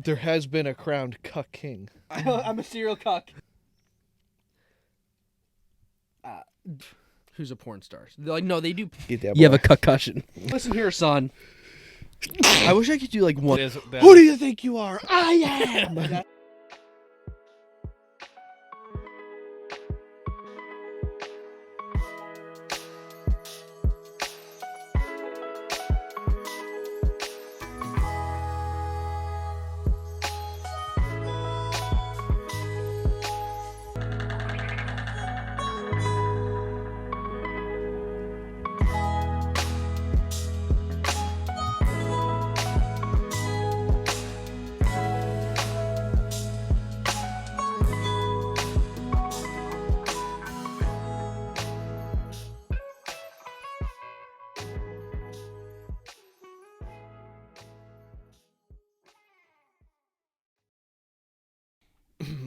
There has been a crowned Cuck King. I'm a serial cuck. Who's a porn star? They're like, no, they do. You have a CuckCussion. Listen here, son. I wish I could do like one. Who do you think you are? I am!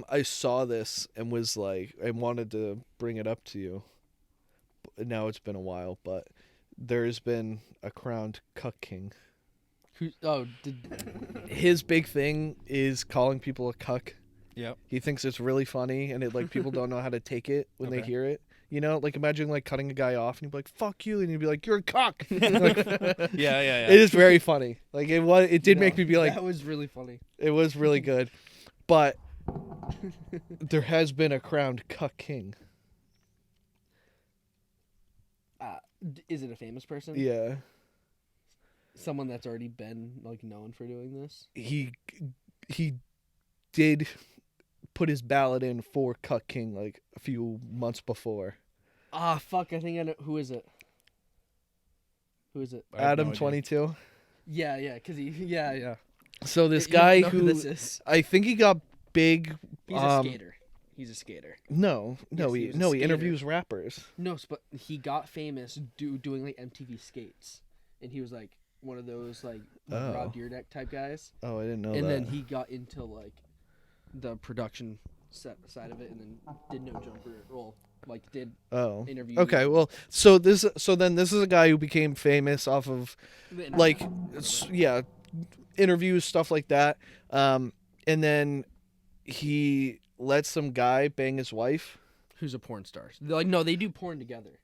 I saw this and was like, I wanted to bring it up to you. Now it's been a while, but there's been a crowned Cuck King. His big thing is calling people a cuck. Yep. He thinks it's really funny, and it like people don't know how to take it when they hear it. You know, like imagine like cutting a guy off, and he'd be like, "Fuck you," and he'd be like, "You're a cuck." Like, yeah. It is very funny. Like it did make me be like, that was really funny. It was really good, but there has been a crowned Cuck King. Is it a famous person? Yeah. Someone that's already been like known for doing this? He did put his ballot in for Cuck King like a few months before. Ah, fuck, I think I know. Who is it? Adam 22. Yeah, because yeah. So this You don't guy know who this is. I think he got big. He's a skater. No, Yes, he he was a he skater. interviews rappers. No, but he got famous doing like MTV skates, and he was like one of those like Rob Dyrdek type guys. Oh, I didn't know and that. then he got into like the production side of it, and then did No Jumper. Well, like did interviews. Okay, well, so this is a guy who became famous off of like interviews, stuff like that. And then he let some guy bang his wife. Who's a porn star? They're like, no, they do porn together.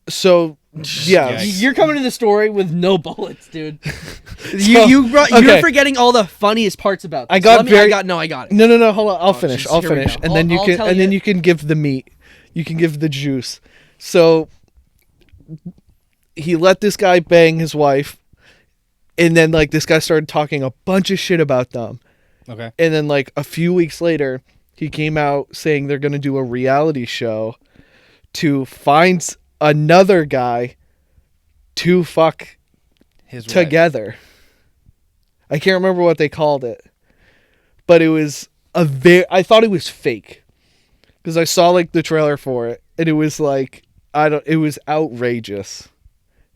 So, yeah. You're coming to the story with no bullets, dude. You're forgetting all the funniest parts about this. I got it. No, hold on. I'll finish. And then you can give the meat. You can give the juice. So, he let this guy bang his wife, and then like this guy started talking a bunch of shit about them. Okay. And then like a few weeks later, he came out saying they're going to do a reality show to find another guy to fuck his together. Wife. I can't remember what they called it, but it was I thought it was fake because I saw like the trailer for it, and it was like it was outrageous.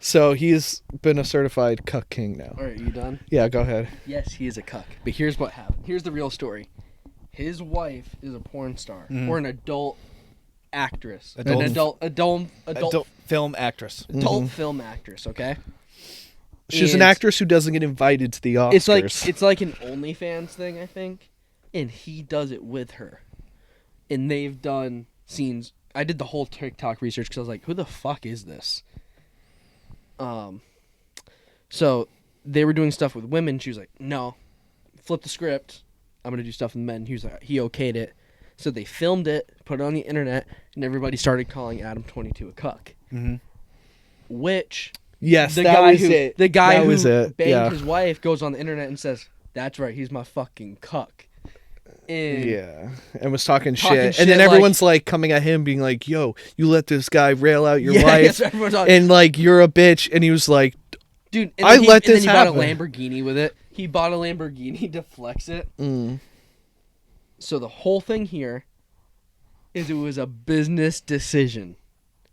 So he's been a certified Cuck King now. All right, you done? Yeah, go ahead. Yes, he is a cuck. But here's what happened. Here's the real story. His wife is a porn star or an adult actress. Adult film actress. Adult film actress, okay? She's an actress who doesn't get invited to the Oscars. It's like an OnlyFans thing, I think. And he does it with her. And they've done scenes. I did the whole TikTok research because I was like, who the fuck is this? So they were doing stuff with women. She was like, no, flip the script. I'm going to do stuff with men. He was like, he okayed it. So they filmed it, put it on the internet, and everybody started calling Adam 22 a cuck. Mm-hmm. Which yes, the that guy was who it. the guy that who was it. banged his wife goes on the internet and says, "That's right, he's my fucking cuck." And and was talking shit. And then everyone's like coming at him, being like, "Yo, you let this guy rail out your wife, and like you're a bitch." And he was like, "Dude, I let this happen." He bought a Lamborghini with it. He bought a Lamborghini to flex it. So the whole thing here is it was a business decision,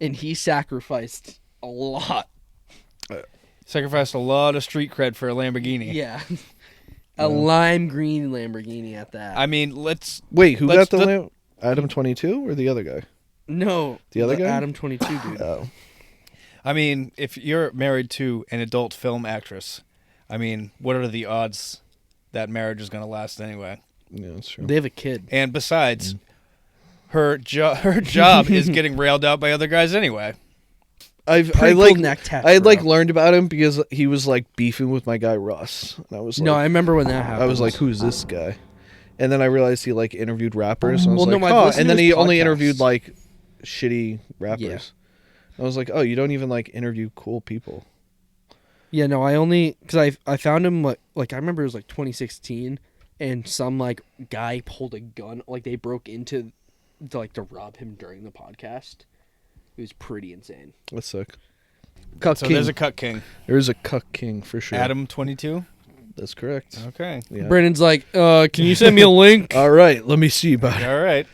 and he sacrificed a lot. Sacrificed a lot of street cred for a Lamborghini. Yeah. A lime green Lamborghini at that. I mean, wait, who got the Adam 22 or the other guy? No. The other guy? Adam 22, dude. Oh. I mean, if you're married to an adult film actress, I mean, what are the odds that marriage is going to last anyway. Yeah, that's true. They have a kid. And besides, her job is getting railed out by other guys anyway. I Cool neck tat, I had bro. like learned about him because he was like beefing with my guy Russ, and I was like, No, I remember when that happened. I was like, who's this guy? And then I realized he like interviewed rappers, and I was Well, no, like, I've huh. listened And to then his he only podcasts. interviewed like shitty rappers. Yeah. I was like, oh, you don't even like interview cool people. Yeah, no, I only because I found him like I remember it was like 2016, and some like guy pulled a gun, like they broke into to rob him during the podcast. It was pretty insane. That's sick. Cuck So King. there's a Cuck King. There is a Cuck King for sure. Adam 22. That's correct. Okay. Yeah. Brandon's like, can you send me a link? All right, let me see about it. All right.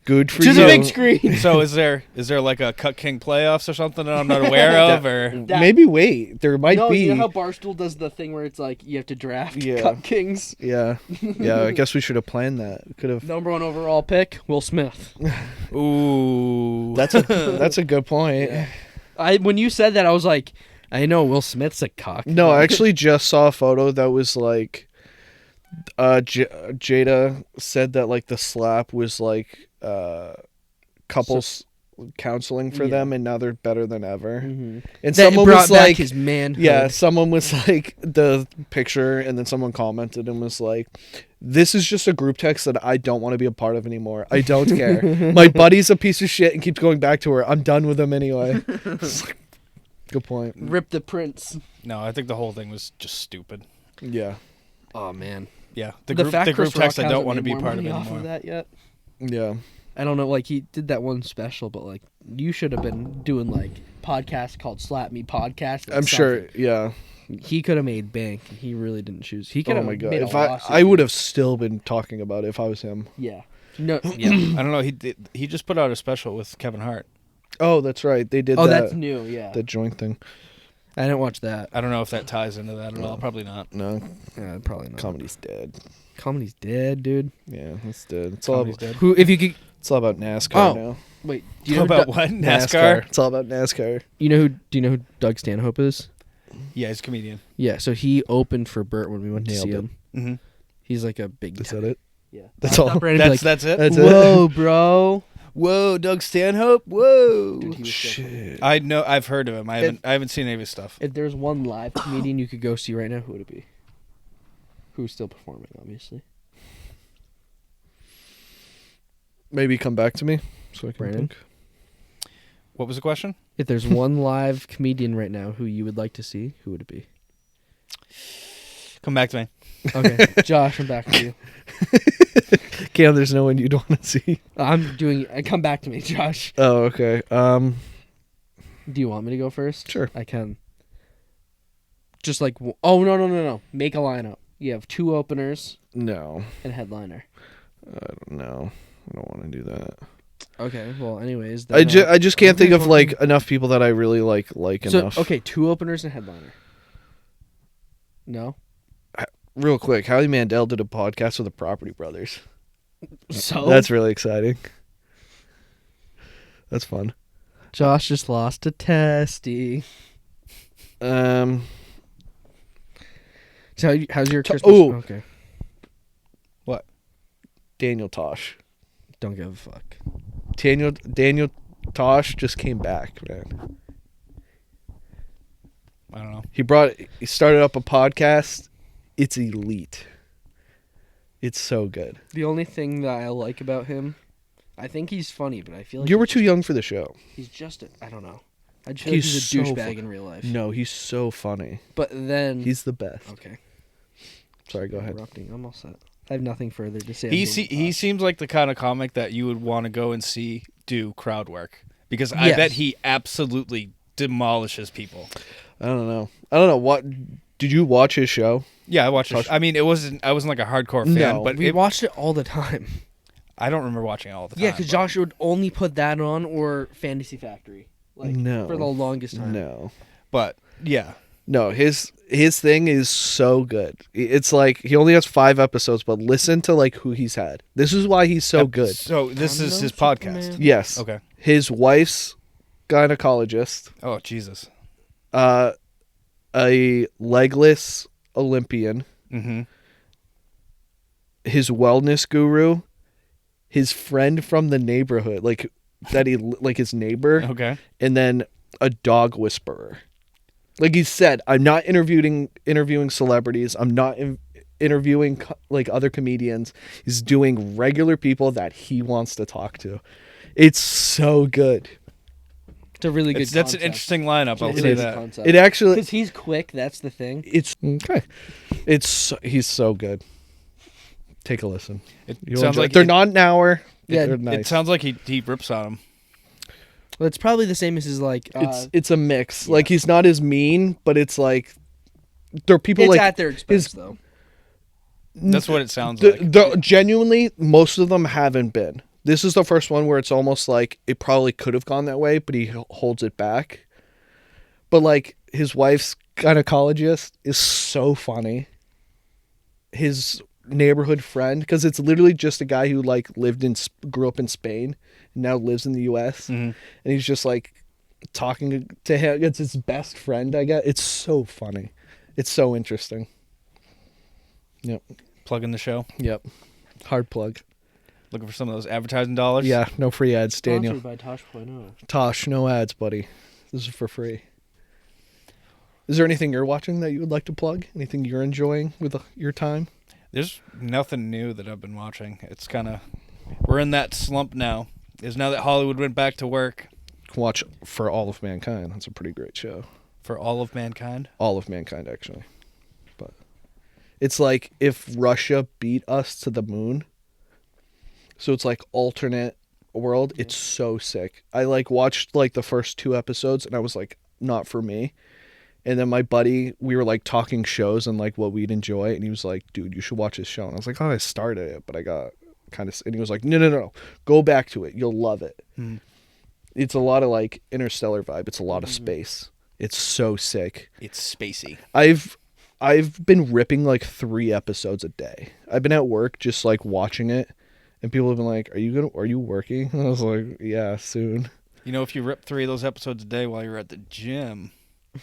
Good for To you. the big screen. So is there like a Cuck King playoffs or something that I'm not aware of, or Maybe wait. There might be. You know how Barstool does the thing where it's like you have to draft Yeah. Cuck Kings. Yeah. Yeah. I guess we should have planned that. Could have. Number 1 overall pick, Will Smith. ooh, That's a good point. Yeah. When you said that, I was like, I know Will Smith's a cock. No, I actually just saw a photo that was like, Jada said that like the slap was like couples counseling for Yeah. them, and now they're better than ever. Mm-hmm. And That someone brought was back like, his manhood. yeah, someone was like the picture, and then someone commented and was like, "This is just a group text that I don't want to be a part of anymore. I don't care. My buddy's a piece of shit and keeps going back to her. I'm done with him anyway." It's like, good point. Rip the Prince. no, I think the whole thing was just stupid. Yeah. Oh man, Yeah, the the fact group Chris text Rock I don't hasn't want to made be more part of money off anymore. of that yet. Yeah. I don't know. Like he did that one special, but like you should have been doing like podcast called Slap Me Podcast. or I'm sure. something. Yeah. He could have made bank. And he really didn't choose. He could Oh have my god! made a If I lawsuit. would have still been talking about it if I was him. Yeah. No. Yeah, I don't know. He just put out a special with Kevin Hart. Oh, that's right. They did Oh, that. that's new. Yeah. The joint thing. I didn't watch that. I don't know if that ties into that at all. Probably not. No, Yeah, probably not. comedy's dead. Comedy's dead, dude. Yeah, it's dead. It's all Comedy's about, dead. Who? If you could. it's all about NASCAR Oh. now. Wait. Do you How know about who what? NASCAR? It's all about NASCAR. You know who? Do you know who Doug Stanhope is? Yeah, he's a comedian. Yeah. So he opened for Bert when we went to Nailed see it. him. Mm-hmm. He's like a big. Is that it? Yeah. That's I all. thought Brandon would be That's it. That's like, it. whoa, bro. Whoa, Doug Stanhope. Whoa. Dude, he was so funny. Shit. I know. I've heard of him. I haven't seen any of his stuff. If there's one live comedian you could go see right now, who would it be? Who's still performing, obviously. Maybe come back to me so I can Brandon? think. What was the question? If there's one live comedian right now who you would like to see, who would it be? Come back to me. Okay, Josh, I'm back to you. Cam, there's no one you'd want to see. I'm doing. Come back to me, Josh. Oh, okay. Do you want me to go first? Sure. I can. Just like, oh no! Make a lineup. You have 2 openers No. and a headliner. I don't know. I don't want to do that. Okay. Well, anyways, I then, just can't think of like enough people that I really like so enough. okay, 2 openers and a headliner. No. Real quick, Howie Mandel did a podcast with the Property Brothers. So That's really exciting. That's fun. Josh just lost a testy. Um, So how's your To- Christmas? ooh. Okay. Daniel Tosh. Don't give a fuck. Daniel Tosh just came back, man. I don't know. He started up a podcast. It's elite. It's so good. The only thing that I like about him, I think he's funny, but I feel like You were too young for the show. He's just I don't know. I just feel like he's a so douchebag fu- in real life. No, he's so funny. But then He's the best. okay. Sorry, go ahead. Interrupting. I'm all set. I have nothing further to say. He seems like the kind of comic that you would want to go and see do crowd work, because I Yes. bet he absolutely demolishes people. I don't know. What did you watch his show? Yeah, I watched it. Tosh- I mean, I wasn't like a hardcore fan, No, but we watched it all the time. I don't remember watching it all the time. Yeah, because but- Josh would only put that on or Fantasy Factory. Like No. for the longest time. No. But yeah, No, his thing is so good. It's like he only has 5 episodes, but listen to like who he's had. This is why he's so good. So this I'm is no his Superman. podcast. Yes. Okay. His wife's gynecologist, Oh Jesus. a legless Olympian, Mm-hmm. his wellness guru, his friend from the neighborhood, like that he like his neighbor, Okay. and then a dog whisperer. Like he said, I'm not interviewing celebrities. I'm not interviewing like other comedians. He's doing regular people that he wants to talk to. It's so good. It's a really good That's an concept. interesting lineup. I'll It's a say really good that. concept. It actually, Because he's quick, that's the thing. it's okay. He's so good. Take a listen. It You'll sounds enjoy like it. They're not an hour. Yeah, They're it nice. It sounds like he rips on him. Well, it's probably the same as his, like... It's a mix. yeah. Like he's not as mean, but it's like there are people it's like at their expense, though. That's what it sounds like. Genuinely, most of them haven't been. This is the first one where it's almost like it probably could have gone that way, but he holds it back. But like his wife's gynecologist is so funny. His neighborhood friend, because it's literally just a guy who like grew up in Spain and now lives in the U.S. Mhm. And he's just like talking to him. It's his best friend, I guess. It's so funny. It's so interesting. Yep. Plugging the show. Yep. Hard plug. Looking for some of those advertising dollars. Yeah, no free ads, Daniel. Sponsored by Tosh.0. Tosh, no ads, buddy. This is for free. Is there anything you're watching that you would like to plug? Anything you're enjoying with your time? There's nothing new that I've been watching. It's kind of... We're in that slump now. Is now that Hollywood went back to work. Watch For All of Mankind. That's a pretty great show. For all of mankind. All of Mankind, actually. But it's like if Russia beat us to the moon. So it's like alternate world. It's so sick. I like watched like the first 2 episodes and I was like, not for me. And then my buddy, we were like talking shows and like what we'd enjoy. And he was like, dude, you should watch this show. And I was like, oh, I started it, but I got kind of, and he was like, no. Go back to it. You'll love it. Mm. It's a lot of like interstellar vibe. It's a lot of space. It's so sick. It's spacey. I've been ripping like 3 episodes a day. I've been at work just like watching it. And people have been like, are you working? And I was like, yeah, soon. You know, if you rip 3 of those episodes a day while you're at the gym...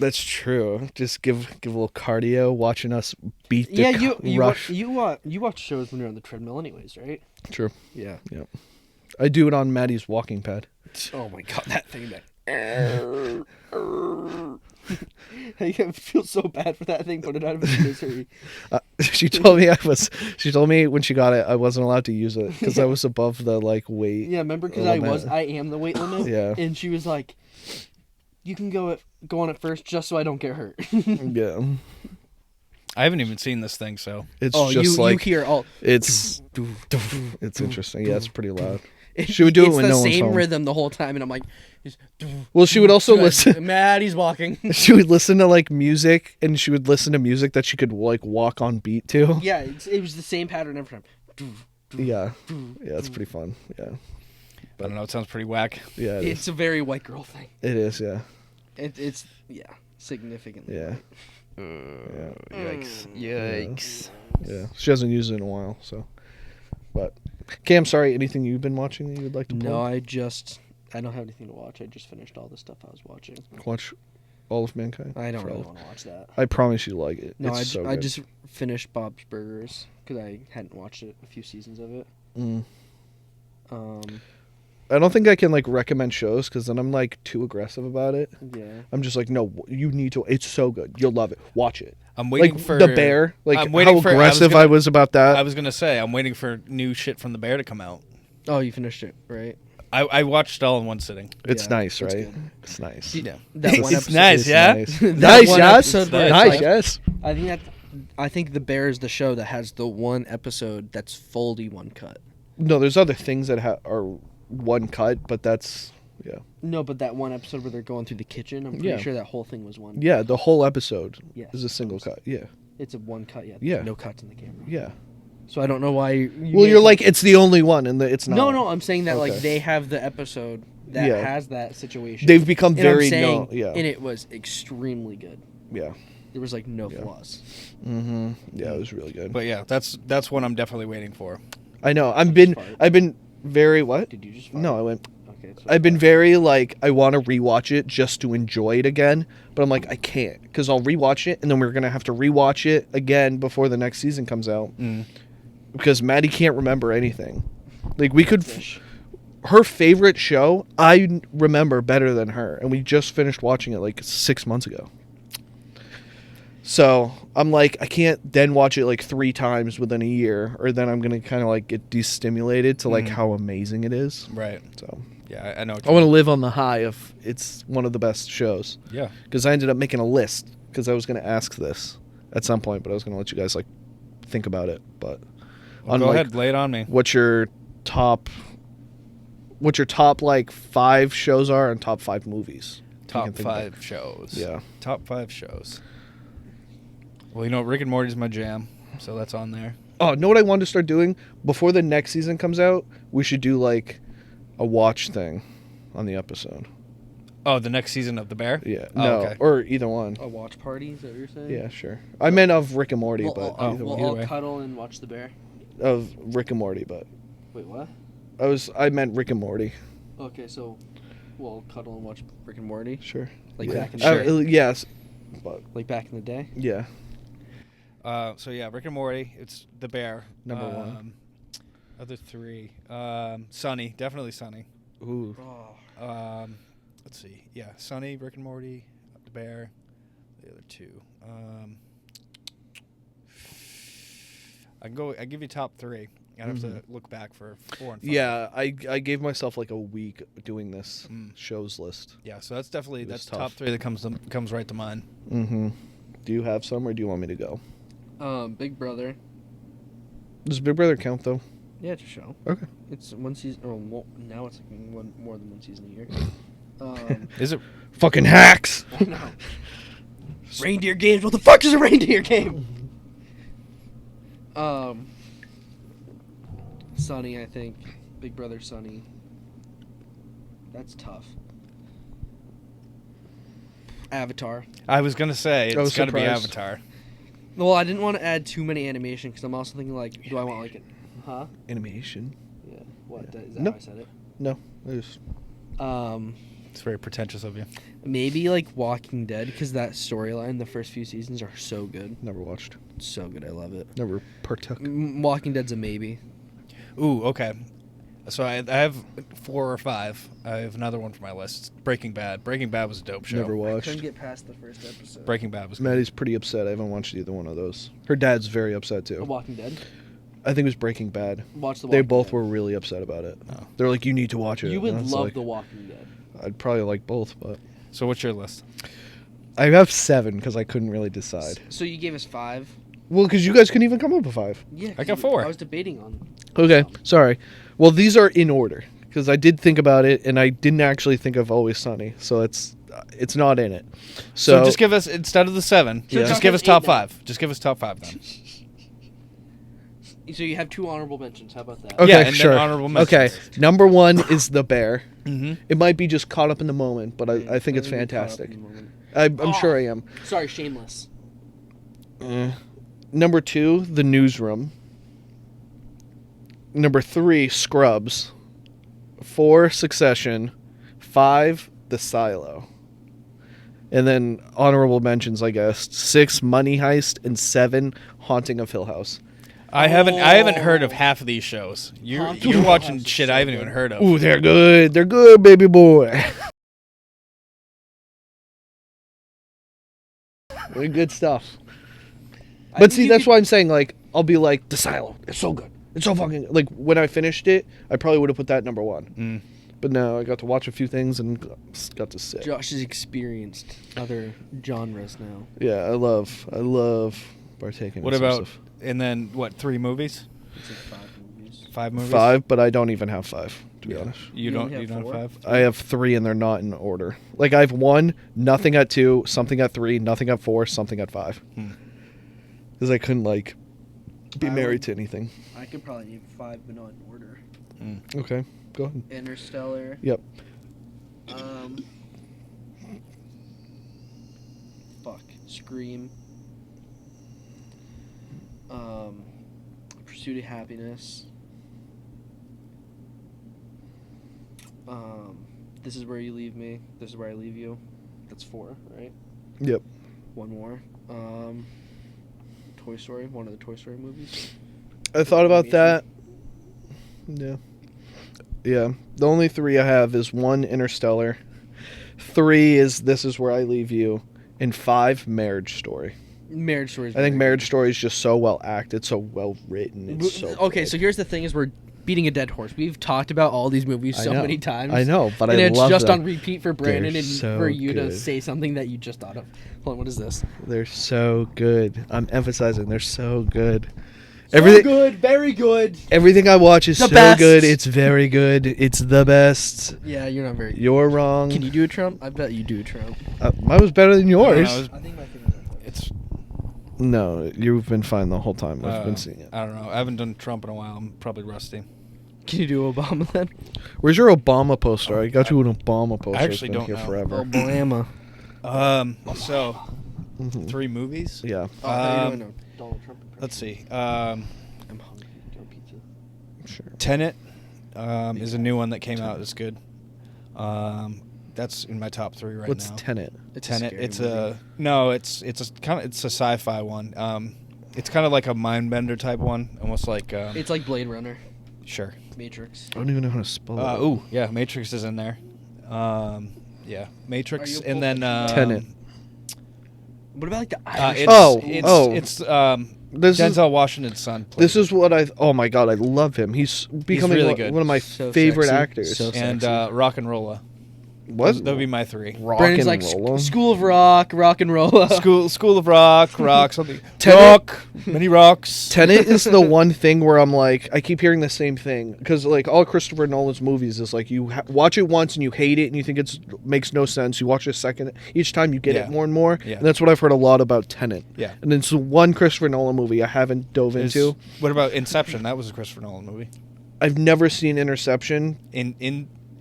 That's true. Just give a little cardio, watching us beat the Yeah, rush. you watch shows when you're on the treadmill anyways, right? True. Yeah. I do it on Maddie's walking pad. Oh my god, that thing that... I feel so bad for that thing, put it out of its misery. She told me when she got it, I wasn't allowed to use it because I was above the like weight. Yeah, remember because limit. I am the weight limit. Yeah. And she was like, "You can go on it first, just so I don't get hurt." Yeah. I haven't even seen this thing, so... It's Oh, just you like hear all. it's interesting. Yeah, it's pretty loud. She would do it it's when the no one's same home. rhythm the whole time, and I'm like, Well, she would also listen. Maddie's walking. She would listen to like music, and she would listen to music that she could like walk on beat to. Yeah, it was the same pattern every time. Yeah, it's pretty fun. Yeah, I don't know, it sounds pretty whack. yeah, It's a very white girl thing. it is. Yeah, It's significantly. yeah, Yikes. yeah. She hasn't used it in a while, so. But, Cam, sorry. Anything you've been watching that you would like to plug? No, I don't have anything to watch. I just finished all the stuff I was watching. Watch All of Mankind. I don't For really all- want to watch that. I promise you like it. No, It's so I good. just finished Bob's Burgers because I hadn't watched a few seasons of it. Mm. Um, I don't think I can like recommend shows because then I'm like too aggressive about it. yeah. I'm just like, no, you need to. It's so good. You'll love it. Watch it. I'm waiting Like for... The Bear. Like I'm waiting how for- I was aggressive gonna- I was about that. I was going to say, I'm waiting for new shit from The Bear to come out. Oh, you finished it, right? I watched it all in one sitting. It's Yeah, nice, it's right? good. It's nice. Yeah. That one It's episode- nice, It's yeah? Nice, That nice, one yes. episode where it's Nice, like- yes. I think The Bear is the show that has the one episode that's fully one cut. No, there's other things that are one cut, but that's No, but that one episode where they're going through the kitchen, I'm pretty Yeah. sure that whole thing was one. yeah. The whole episode Yes. is a single cut. Yeah, It's a one cut, yeah. Yeah. No cuts in the camera. yeah. So I don't know why you Well, made you're it like it's the only one, and it's not. No, I'm saying that like Okay. they have the episode that Yeah. has that situation. They've become And I'm very saying, yeah, and it was extremely good. yeah. There was like no Yeah. flaws. Mm-hmm. Yeah, it was really good. But yeah, that's what I'm definitely waiting for. I know. I've Did you been fart? very what? Did you just fart? No, I went. Okay. That's I've been very like I want to rewatch it just to enjoy it again, but I'm like I can't because I'll rewatch it and then we're gonna have to rewatch it again before the next season comes out. Mm. because Maddie can't remember anything. Like we could, her favorite show I remember better than her, and we just finished watching it like 6 months ago. So I'm like, I can't then watch it like 3 times within a year, or then I'm gonna kind of like get destimulated to like how amazing it is. Right. So Yeah, I know. I want to live on the high of it's one of the best shows. Yeah. Because I ended up making a list because I was gonna ask this at some point, but I was gonna let you guys like think about it. But Well, go ahead, lay it on me. What's your top like 5 shows are and top 5 movies? Top 5 shows. Yeah. Top 5 shows. Well, you know, Rick and Morty's my jam, so that's on there. Oh, know what I wanted to start doing? Before the next season comes out, we should do like a watch thing on the episode. Oh, the next season of The Bear? Yeah. Oh, No, okay. or either one. A watch party, is that what you're saying? Yeah, sure. I meant of Rick and Morty, but we'll one. all way. cuddle and watch The Bear. Of Rick and Morty, but Wait, what? I meant Rick and Morty. Okay, so we'll cuddle and watch Rick and Morty? Sure. Like Yeah. back in the day? Yes. But Like back in the day? yeah. So yeah, Rick and Morty. It's The Bear. Number 1. Other 3. Sunny. Definitely Sunny. Ooh. Oh. Let's see. Yeah, Sunny, Rick and Morty, The Bear. The other 2. I give you top 3. I'd have to look back for 4 and 5. Yeah, I gave myself like a week doing this shows list. Yeah, so that's definitely It was top tough. 3 that comes right to mind. Mm-hmm. Do you have some, or do you want me to go? Big Brother. Does Big Brother count though? Yeah, it's a show. Okay. It's one season, or now it's like more than one season a year. Is it? Fucking hacks. I know. Reindeer games. What the fuck is a reindeer game? Sunny, I think. Big Brother Sunny. That's tough. Avatar. I was gonna say I was it's got to be surprised. Avatar. Well, I didn't want to add too many animation because I'm also thinking like, do I want like it? Huh? Animation. Yeah. What? Is that No. how I said it? No. I just... It's very pretentious of you. Maybe like Walking Dead because that storyline, the first few seasons are so good. Never watched. So good, I love it. Never partook. Walking Dead's a maybe. Ooh, okay. So I have 4 or 5. I have another one for my list. Breaking Bad. Breaking Bad was a dope show. Never I watched. couldn't get past the first episode. Breaking Bad was good. Maddie's pretty upset. I haven't watched either one of those. Her dad's very upset The too. Walking Dead. I think it was Breaking Bad. Watch the. They Walking both Dead. were really upset about it. Oh. They're like, you need to watch it. You would And I was love like, The Walking Dead. I'd probably like both, but So what's your list? I have 7 because I couldn't really decide. So you gave us 5. Well, because you guys couldn't even come up with 5. Yeah, I got 4. I was debating on. Okay, sorry. Well, these are in order because I did think about it, and I didn't actually think of Always Sunny, so it's not in it. So So, just give us, instead of the 7, So just talk give us us top 8 now. 5. Just give us top 5 then. So you have 2 honorable mentions. How about that? okay, Yeah, and then sure. honorable Okay, mentions. number 1 is The Bear. Mm-hmm. It might be just caught up in the moment, but I think it's Maybe caught up fantastic. in the moment. I'm Oh. sure I am. Sorry, Shameless. Number 2, The Newsroom. Number 3, Scrubs. 4, Succession. 5, The Silo. And then honorable mentions, I guess. 6, Money Heist, and 7, Haunting of Hill House. I haven't heard of half of these shows. You're watching House is shit so I haven't good. even heard of. Ooh, they're good. They're good, baby boy. They're good stuff. But see, that's why I'm saying, like, I'll be like, The Silo. It's so good. It's so fucking... Like, when I finished it, I probably would have put that number 1. But no, I got to watch a few things and got to sit. Josh has experienced other genres now. Yeah, I love partaking What in some about, stuff. and then, what, 3 movies? It's like 5 movies. 5 movies? 5, but I don't even have 5, to be honest. You You don't only have have 4? 5? I have 3 and they're not in order. Like, I have 1, nothing at 2, something at 3, nothing at 4, something at 5. Because I couldn't, like, be I married would- to anything. I could probably name 5, but not in order. Okay, go ahead. Interstellar. Yep. Scream. Pursuit of Happiness. This Is Where You Leave Me. This Is Where I Leave You. That's 4, right? Yep. 1 more. Toy Story. One of the Toy Story movies. I thought about that. Yeah. Yeah. The only 3 I have is 1, Interstellar. 3 is This Is Where I Leave You. And 5, Marriage Story. Marriage Story. I think Marriage Story is just so well acted, so well written. It's so okay. good. So here's the thing: is we're beating a dead horse. We've talked about all these movies so many times. I know, but and I it's love just them. on repeat for Brandon They're and so for you to good. say something that you just thought of. Hold on, what is this? They're so good. I'm emphasizing they're so good. So good, very good. Everything I watch is The so best. good. It's very good. It's the best. Yeah, you're not very good. You're wrong. Can you do a Trump? I bet you do a Trump. Mine was better than yours. I think my favorite. It's. No, you've been fine the whole time. I've been seeing it. I don't know. I haven't done Trump in a while. I'm probably rusty. Can you do Obama then? Where's your Obama poster? I got you an Obama poster. I actually It's been don't here know. forever. Obama. So, Mhm. 3 movies. Yeah, Oh, I don't know. Donald Trump. Let's see. I'm hungry. Do you want pizza? sure. Tenet is a new one that came out. It's good. That's in my top 3 right What's now. Tenet? It's Tenet. scary It's movie. it's a sci-fi one. It's kind of like a mind bender type one, almost like. It's like Blade Runner, Sure. Matrix. I don't even know how to spell it. Ooh, yeah, Matrix is in there. Yeah, Matrix, Are you and then Tenet. What about like the Irish? It's This is Denzel Washington's son. this is what I. Oh my god, I love him. He's becoming really one, good. one of my So favorite sexy. actors. So and sexy. Rock and Rolla. What? That would be my 3. Rock Brandon's and like roll. School of Rock, Rock and Roll. School of Rock, something. Tenet- Rock, many rocks. Tenet is the one thing where I'm like, I keep hearing the same thing because like all Christopher Nolan's movies is like you watch it once and you hate it and you think it's makes no sense. You watch it a second, each time you get Yeah. it more and more. Yeah. And that's what I've heard a lot about Tenet. Yeah. And it's the one Christopher Nolan movie I haven't dove into. What about Inception? That was a Christopher Nolan movie. I've never seen Interception.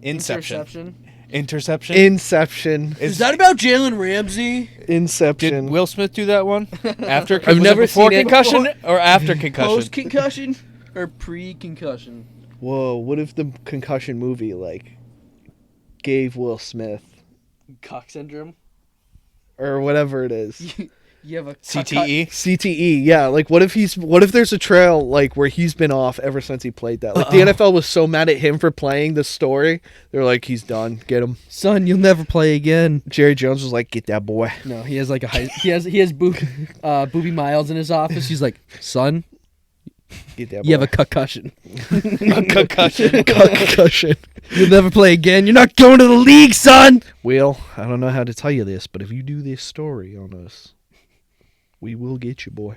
Inception. Interception. Inception. Is that about Jalen Ramsey? Inception. Did Will Smith do that one? After I've never before seen it. concussion or after concussion? Post concussion or pre concussion? Whoa! What if the concussion movie like gave Will Smith Cock syndrome. or whatever it is? You have a CTE. CTE, yeah. Like, what if there's a trail like where he's been off ever since he played that? Like, the NFL was so mad at him for playing the story. They're like, he's done. Get him. Son, you'll never play again. Jerry Jones was like, get that boy. No, he has like he has Booby Miles in his office. He's like, son, Get that boy. you have a concussion. A concussion. concussion. You'll never play again. You're not going to the league, son. Will, I don't know how to tell you this, but if you do this story on us, we will get you, boy.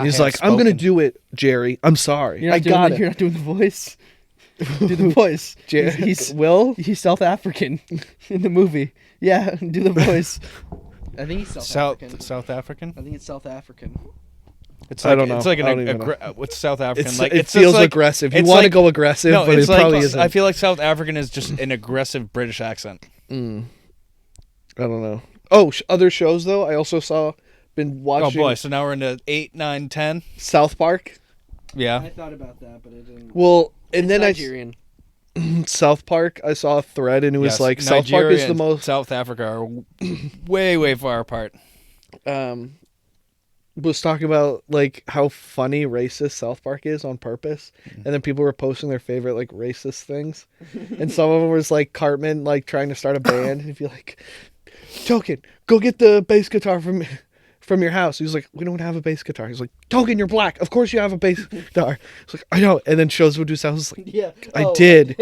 He's like, I'm gonna do it, Jerry. I'm sorry. I got it. You're not doing the voice. Do the voice. Jerry, He's Will. he's South African in the movie. Yeah, do the voice. I think he's South African. South African. I think it's South African. It's I like, don't know. It's like I don't even know. what's South African? It's, like it it's feels like, aggressive. You it's want to like- go aggressive, No, but it's it like probably isn't. I feel like South African is just an aggressive British accent. I don't know. Oh, other shows though. I also been Oh watching. boy, so now we're into 8, 9, 10. South Park. Yeah. thought about that, but it didn't. Well, and then Nigerian. South Park. I saw a thread, and it was Yes, like South Park Nigeria is the and most. South Africa are way far apart. Was talking about like how funny racist South Park is on purpose, and then people were posting their favorite like racist things, and some of them was like Cartman like trying to start a band, and he'd be like, "Token, go get the bass guitar from your house." He's like, "We don't have a bass guitar." He's like, "Token, you're black. Of course you have a bass guitar." It's like, "I know." And then shows would do sounds like, Yeah. I did.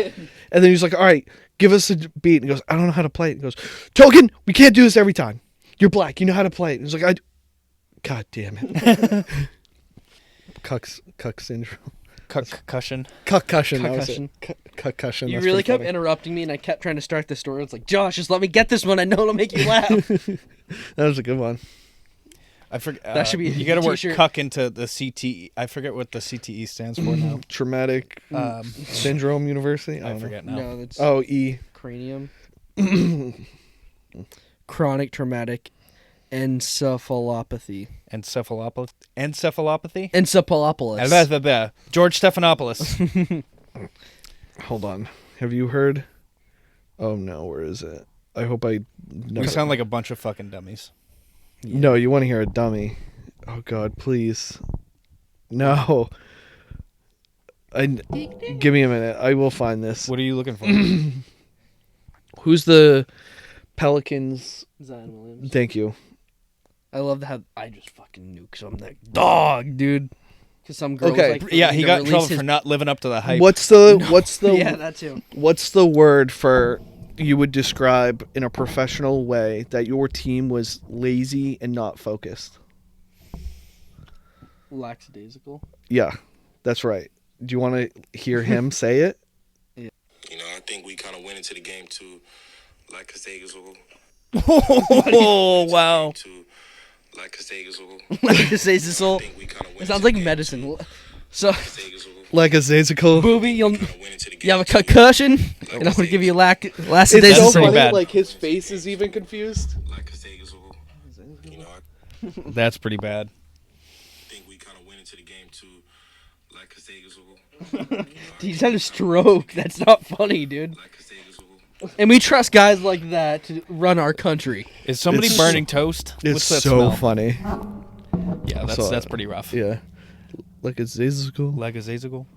And then he's like, "All right, give us a beat." And he goes, "I don't know how to play it." He goes, "Token, we can't do this every time. You're black. You know how to play it." And he's like, God damn it. Cuck syndrome. CuckCussion. CuckCussion. That was CuckCussion. it. CuckCussion. You that's really pretty kept funny. interrupting me, and I kept trying to start the story. It's like, Josh, just let me get this one. I know it'll make you laugh. That was a good one. I forget. That should be a You got to work t-shirt. cuck into the CTE. I forget what the CTE stands for now. Traumatic Syndrome University. I don't know. forget now. No, that's Oh, E. cranium. Chronic traumatic encephalopathy. Encephalopathy. Encephalopoulos. George Stephanopoulos. Hold on. Have you heard? Oh, no. Where is it? I hope I... We sound like a bunch of fucking dummies. No, you want to hear a dummy. Oh, God, please. No. Give me a minute. I will find this. What are you looking for? Who's the Pelicans? Zion Williams. Thank you. I love how I just fucking knew because I'm that dog, dude. Because some girls Okay. like Yeah, he got in trouble his... for not living up to the hype. What's the Yeah, that too. What's the word for you would describe in a professional way that your team was lazy and not focused? Lackadaisical. Yeah, that's right. Do you want to hear him say it? You know, I think we kind of went into the game too lackadaisical. Oh, wow. Lackadaisical. Lackadaisical. It sounds like medicine. So, Lackadaisical. Booby, you have a concussion, and I'm gonna give you It's so That's pretty funny. bad. Like his face is even confused. You know, I That's pretty bad. think we kind of went into the game too lackadaisical. He's had a stroke. That's not funny, dude. And we trust guys like that to run our country. Is somebody It's- burning toast? It's What's that so smell? funny. Yeah, So, that's pretty rough. Yeah. Lackadaisical. Lackadaisical?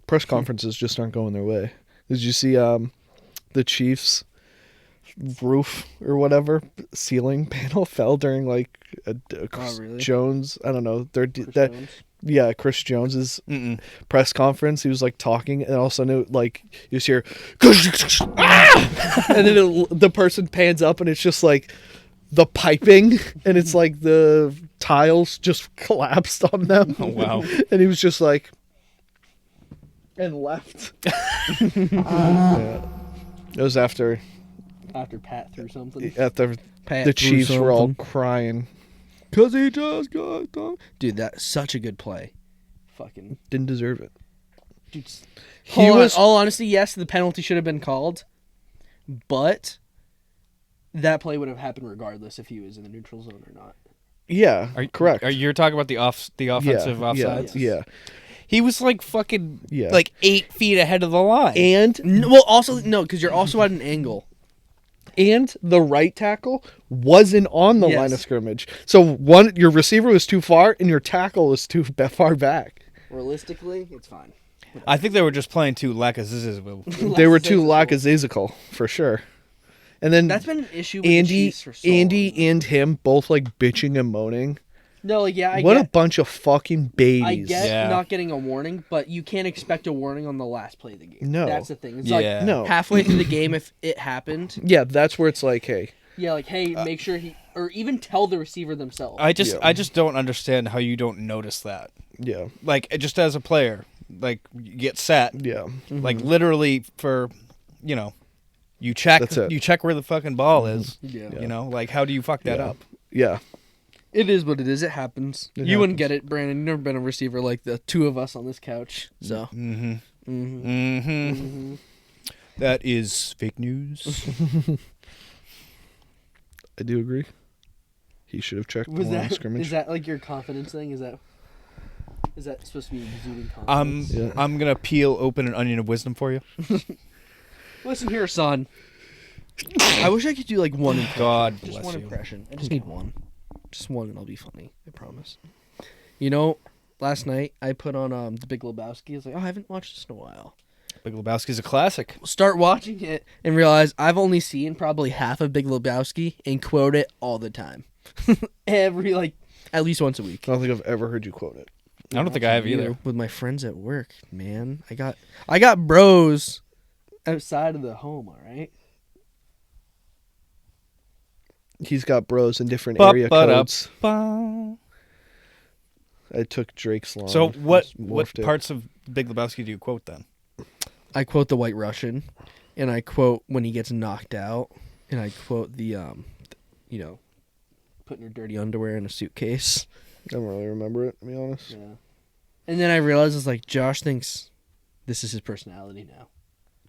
Press conferences just aren't going their way. Did you see the Chiefs roof or whatever ceiling panel fell during like a Chris really? Jones? I don't know. Jones. Yeah, Chris Jones's Mm-mm. press conference. He was like talking, and all of a sudden, like you just hear, "Ah!" and then the person pans up, and it's just like the piping, and it's like the tiles just collapsed on them. Oh, wow. And he was just like, and left. Yeah. It was after Pat threw something. the Pat threw Chiefs were all something. crying. Cause he just got done. Dude, that's such a good play. Fucking Didn't deserve it. dude. He was All honesty, yes, the penalty should have been called, but that play would have happened regardless if he was in the neutral zone or not. yeah, correct. Are you talking about the offensive offsides? Yeah. He was like fucking Yeah. like 8 feet ahead of the line. And Well, also no, because you're also at an angle. and the right tackle wasn't on the Yes. line of scrimmage. So your receiver was too far and your tackle was too far back. Realistically, it's fine. I think they were just playing too lackadaisical. They were too lackadaisical for sure. And then That's been an issue with the Chiefs for so Andy long. and him both like bitching and moaning. No, like yeah, What a bunch of fucking babies. I get Yeah. not getting a warning, but you can't expect a warning on the last play of the game. No. That's the thing. It's Yeah. like No. halfway through the game, if it happened, Yeah, that's where it's like, hey, yeah, like hey, make sure or even tell the receiver themselves. I just Yeah. I just don't understand how you don't notice that. yeah, Like just as a player, like you get set, yeah. like literally for, you check That's it. you check where the fucking ball is. Yeah. You know, like how do you fuck that Yeah. up? Yeah. It is what it is. It happens. It You wouldn't get it, Brandon. You've never been a receiver like the two of us on this couch. So. Mm-hmm. Mm-hmm. Mm-hmm. Mm-hmm. That is fake news. I do agree. He should have checked Was the line of that scrimmage. is that like your confidence thing? Is that supposed to be exuding confidence? Yeah. I'm gonna peel open an onion of wisdom for you. Listen here, son. I wish I could do like one impression. God Just bless one you. impression. I just need one. Just one, and I'll be funny. I promise. You know, last night I put on The Big Lebowski. I was like, oh, I haven't watched this in a while. Big Lebowski's a classic. Start watching it and realize I've only seen probably half of Big Lebowski and quote it all the time. At least once a week. I don't think I've ever heard you quote it. I don't think I have either. With my friends at work, man. I got bros outside of the home, all right? He's got bros in different area codes. Ba-ba-da-ba. I took Drake's line. So what morphed it. parts of Big Lebowski do you quote then? I quote the White Russian, and I quote when he gets knocked out, and I quote the putting your dirty underwear in a suitcase. I don't really remember it, to be honest. Yeah. And then I realized it's like Josh thinks this is his personality now.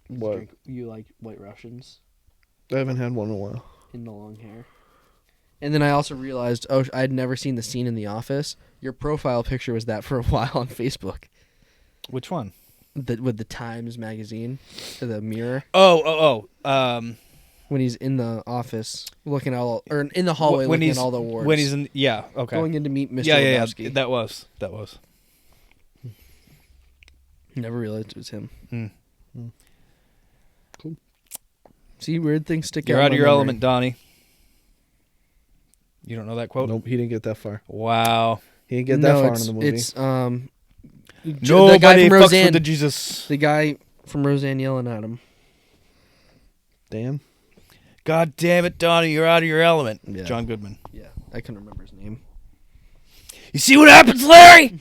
What? You like White Russians I haven't had one in a while. in the long hair. And then I also realized, I had never seen the scene in The Office. Your profile picture was that for a while on Facebook. Which one? With the Times magazine, or the Mirror, Oh. when he's in the office looking at or in the hallway when looking he's at all the awards. when he's in okay. Going in to meet Mr. Yeah. Lebowski. That was. Never realized it was him. Cool. See, weird things stick out. You're in out of my your memory. element, Donnie. You don't know that quote? Nope, he didn't get that far. Wow. He didn't get that far it's, in the movie. It's the guy Nobody from fucks Roseanne. with the Jesus. The guy from Roseanne yelling at him. Dan? God damn it, Donnie, you're out of your element. Yeah. John Goodman. Yeah, I couldn't remember his name. You see what happens, Larry?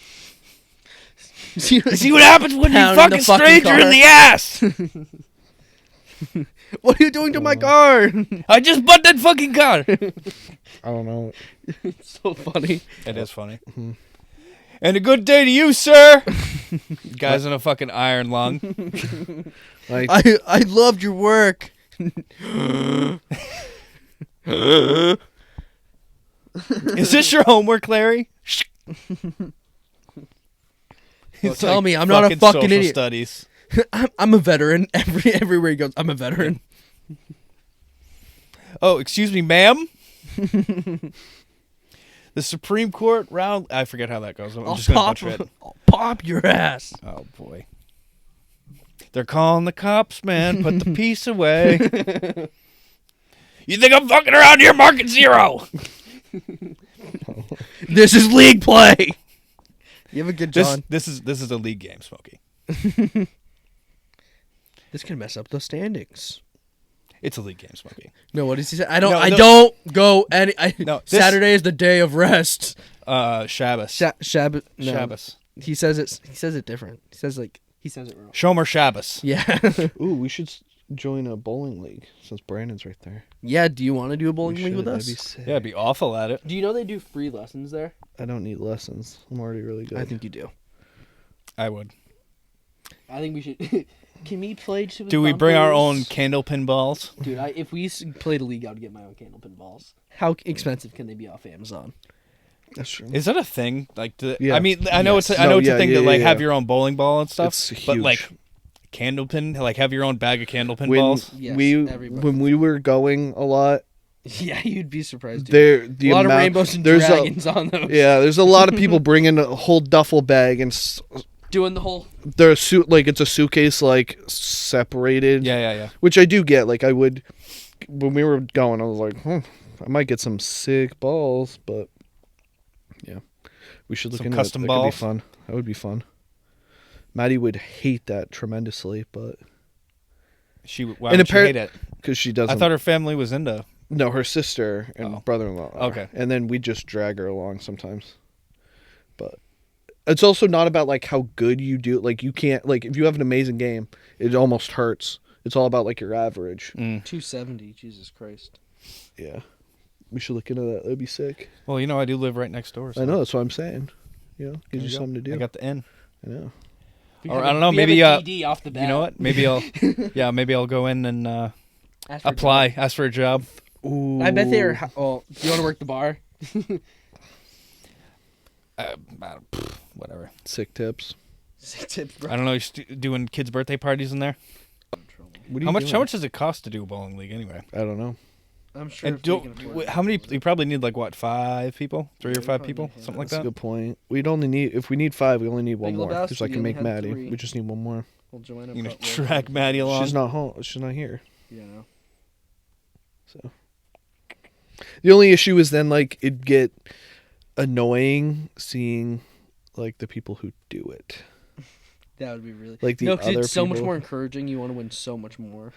You see what happens when you Pounding fuck the a stranger fucking in the ass? What are you doing to my car? I just bought that fucking car. I don't know. It's so funny. It is funny. And a good day to you, sir. Guy's in a fucking iron lung. Like, I loved your work. Is this your homework, Larry? Well, tell me, I'm not a fucking social idiot. Studies. I'm a veteran. Everywhere he goes, I'm a veteran. Oh, excuse me, ma'am. The Supreme Court round. I forget how that goes. I'm just gonna butcher it. I'll pop your ass. Oh boy. They're calling the cops, man. Put the piece away. You think I'm fucking around here, market zero? This is league play. You have a good John. This is a league game, Smokey. This can mess up the standings. It's a league game, Smokey. No, what does he say? No, don't go any. No, this- Saturday is the day of rest. Shabbos. Shabbos. No. Shabbos. He says it different. He says it wrong. Shomer Shabbos. Yeah. ooh, we should join a bowling league since Brandon's right there. Yeah. Do you want to do a bowling We league should. with That'd us? be sick. Yeah, I'd be awful at it. Do you know they do free lessons there? I don't need lessons. I'm already really good. I think you do. I would. I think we should. Can we play? Do we bring our own candlepin balls? Dude, if we played a league, I would get my own candlepin balls. How expensive can they be off Amazon? That's true. Is that a thing? Like, Yeah. I mean, I know Yes. it's a thing to like yeah. have your own bowling ball and stuff. It's But huge. like, candlepin, like have your own bag of candlepin when balls. Yes, everybody. when we were going a lot, Yeah, you'd be surprised. Dude. the a lot amount, of rainbows and there's dragons on those. yeah, there's a lot of people bringing a whole duffel bag and Doing the whole. they're like it's a suitcase like separated. Yeah. Which I do get. Like I would when we were going, I was like, I might get some sick balls, but yeah, we should look Some into custom that. balls? That could be fun. That would be fun. Maddie would hate that tremendously, but Why And would she hate it? because she doesn't. I thought her family was into. No, her sister and Oh. brother-in-law. are. Okay. And then we just drag her along sometimes. But it's also not about like how good you do. Like you can't like if you have an amazing game, it almost hurts. It's all about like your average. 270. Jesus Christ. Yeah. We should look into that. That'd be sick. Well, you know, I do live right next door. So I know, that's what I'm saying. You know, there gives you go. something to do. I got the in. I know. Or I don't know. We Maybe have a DD off the bat. you know what? Maybe I'll. Yeah, maybe I'll go in and Ask for a apply. job. Ask for a job. Ooh. I bet they are. Oh, do you want to work the bar? Whatever. Sick tips. Sick tips, bro. I don't know. You're doing kids' birthday parties in there. What are How you much? doing? How much does it cost to do a bowling league anyway? I don't know. I'm sure. And if they can afford it. how many? You probably need like what? 5 people? 3 Yeah, or we 5 probably people? need- Something like That's a that. good point. We'd only need if we need 5, we only need one Big more Lebowski because I can only make had Maddie. 3. We just need one more. Well, Joanna You know, cut one. drag Maddie along. She's not home. She's not here. You know. So the only issue is then like it'd get annoying seeing like the people who do it. That would be really. Like the no, 'cause other it's so much people. more encouraging. You want to win so much more.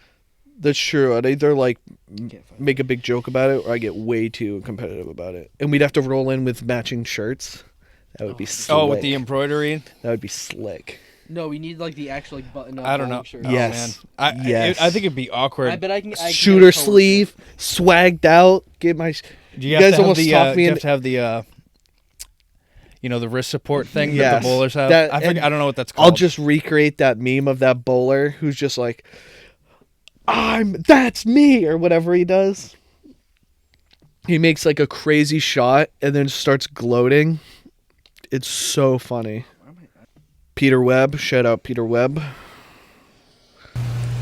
That's true. I'd either like Can't find make a big joke about it or I get way too competitive about it. And we'd have to roll in with matching shirts. That would be slick. Oh, with the embroidery. That would be slick. No, we need like the actual like button up. I don't know. Shirt. Oh, Yes. man. Yes. I think it'd be awkward. I bet I can. I can Shooter get a coworker. sleeve, swagged out. Get my. Do You guys have to almost have the, talked me you have into- to have the the wrist support thing that Yes. the bowlers have. That- I and don't know what that's called. I'll just recreate that meme of that bowler who's just like, that's me, or whatever he does. He makes like a crazy shot and then starts gloating. It's so funny. Peter Webb, shout out Peter Webb.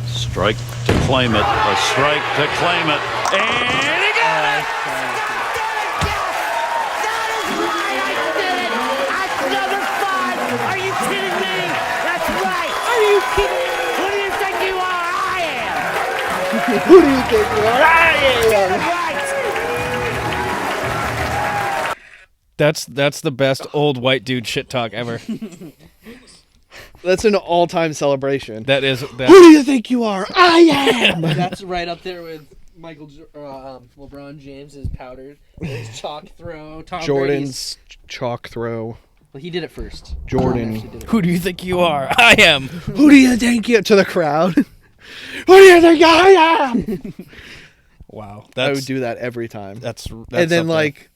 Strike to claim it. A strike to claim it. And he got it! That is why I did it! That's number 5! Are you kidding me? That's right! Who do you think you are? I am. That's the best old white dude shit talk ever. That's an all-time celebration. That is. Who do you think you are? I am. That's right up there with LeBron James's powdered, his chalk throw, Tom Jordan's chalk throw. Well, he did it first. Jordan. Who do you think you are? I am. Who do you think you to the crowd? Who do you think I am? Wow. I would do that every time. That's and then something. like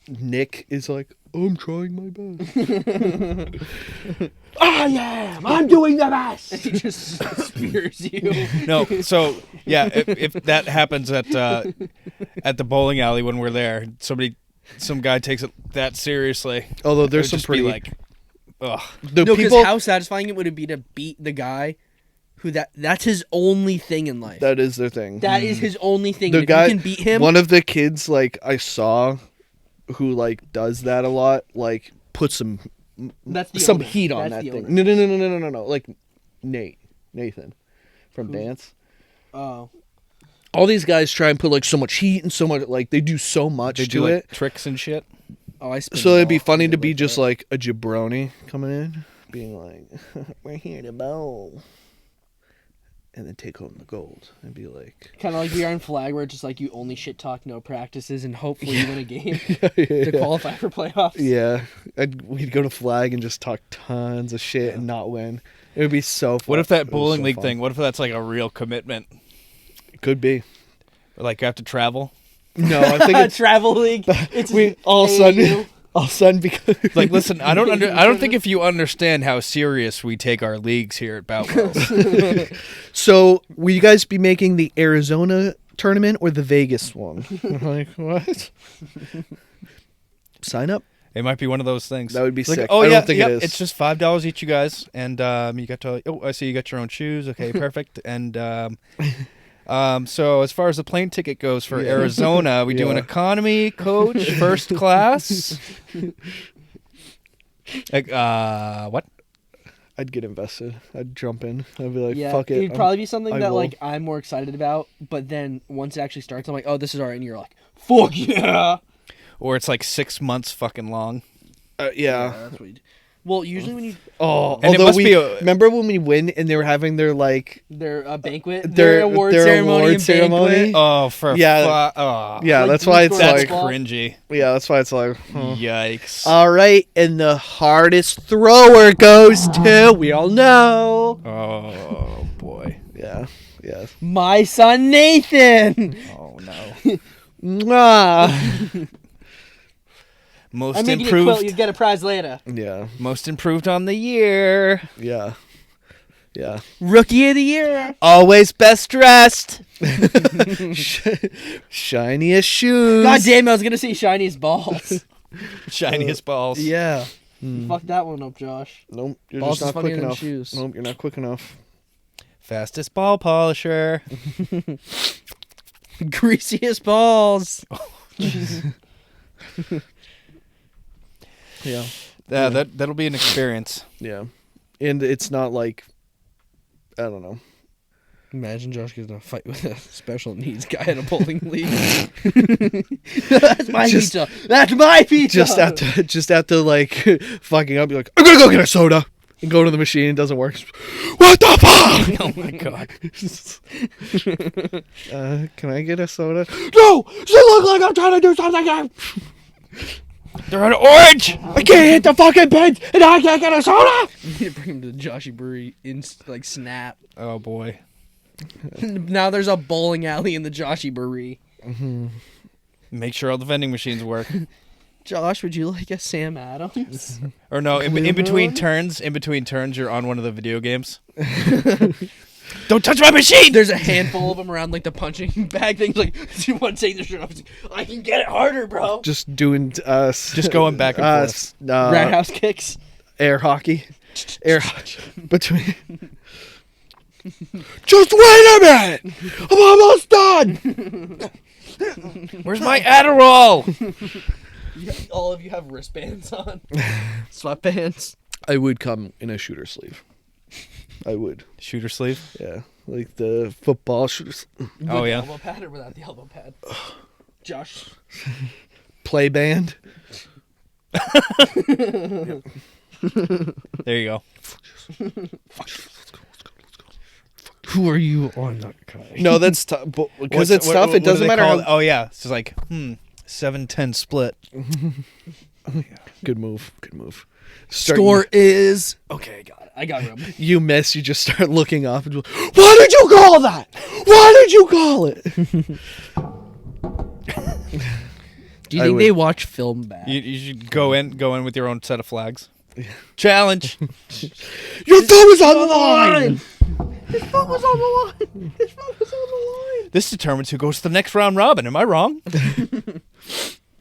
Nick is like, I'm trying my best. I am. I'm doing the best. He just spears you. No, so yeah, if that happens at the bowling alley when we're there, some guy takes it that seriously. Although there's It some would just pretty be like, ugh. the No, because people how satisfying it would be to beat the guy who that's his only thing in life. that is their thing. That is his only thing. The If guy you can beat him, one of the kids like I saw who like does that a lot, like puts some that's the some owner. heat on That's that the thing. owner. No. Like Nathan from Dance. Oh. All these guys try and put like so much heat and so much like they do so much They to do like it. tricks and shit. Oh, I spin So the it'd be ball. funny I to did be like just that. like a jabroni coming in, being like, "We're here to bowl," and then take home the gold and be like, kind of like the Iron Flag, where it's just like you only shit talk, no practices, and hopefully you win a game yeah, to qualify for playoffs. yeah. We'd go to flag and just talk tons of shit and not win. It would be so fun. What if that It was bowling so league fun. thing? What if that's like a real commitment? It could be. Like you have to travel. No, I think it's Travel league. It's we all of a sudden. All of a sudden, because Like, listen, I don't think if you understand how serious we take our leagues here at Boutwells. So, will you guys be making the Arizona tournament or the Vegas one? I'm like, what? Sign up. It might be one of those things. That would be Like, sick. oh I yeah, don't think yep, it is. it's just $5 each, you guys, and you got to. Oh, I see you got your own shoes. Okay, perfect. And so as far as the plane ticket goes for Arizona, we do an Yeah. economy, coach, first class. Like, what? I'd get invested. I'd jump in. I'd be like, Yeah, fuck it. it'd probably be something I that will. like I'm more excited about. But then once it actually starts, I'm like, oh, this is alright, and you're like, fuck yeah. Or it's like 6 months fucking long. Yeah. That's what you do. Well, usually when you Oh, And it although must we be a- remember when we win and they were having their like their banquet, Their award award ceremony, and ceremony. banquet. Oh, for Yeah. oh, yeah. Like, that's why we it's scored like basketball. cringy. yeah. That's why it's like. Yikes. All right, and the hardest thrower goes to we all know. Oh boy. Yeah. Yeah. My son Nathan. Oh no. Mwah. Most I'm making it quilt. You improved. get a prize later. Yeah. Most improved on the year. Yeah. Yeah. Rookie of the year. Always best dressed. Shiniest shoes. God damn it! I was gonna say shiniest balls. Shiniest balls. Yeah. Fuck that one up, Josh. Nope. You're Balls just is not funnier quick than enough. shoes. Nope. You're not quick enough. Fastest ball polisher. Greasiest balls. Yeah. That'll be an experience. Yeah. And it's not like I don't know. Imagine Josh gets in a fight with a special needs guy at a bowling league. That's my pizza. That's my pizza. Just after like fucking up, you're like, I'm gonna go get a soda. And go to the machine, it doesn't work. What the fuck? Oh my god. Can I get a soda? No! Does it look like I'm trying to do something? They're on orange. I can't hit the fucking pins and I can't get a soda! You need to bring him to the Joshy Brewery in like snap. Oh boy. Now there's a bowling alley in the Joshy Brewery. Make sure all the vending machines work. Josh, would you like a Sam Adams? Or no, in between turns, you're on one of the video games. Don't touch my machine. There's a handful of them around like the punching bag things. Like, do you want to take the shirt off? He's like, I can get it harder, bro. Just doing Just going back and forth. Roundhouse kicks. Air hockey. Between. Just wait a minute! I'm almost done! Where's my Adderall? All of you have wristbands on. Sweatbands. I would come in a shooter sleeve. I would. Shooter sleeve. Yeah, like the football shooters. Oh, yeah. Elbow pad or without the elbow pad? Josh. Play band. There you go. Who are you on that guy? No, that's tough. Because it's tough. It What do doesn't they matter call how. it? Oh, yeah. It's just like, 7-10 split. Good move. Good move. Score is okay. Got it. I got room. You miss. You just start looking off and you're like, why did you call that? Why did you call it? Do you I think would- they watch film back? You should go in with your own set of flags. Challenge. Your thumb is on the line. His phone was on the line. His phone was on the line. This determines who goes to the next round robin. Am I wrong?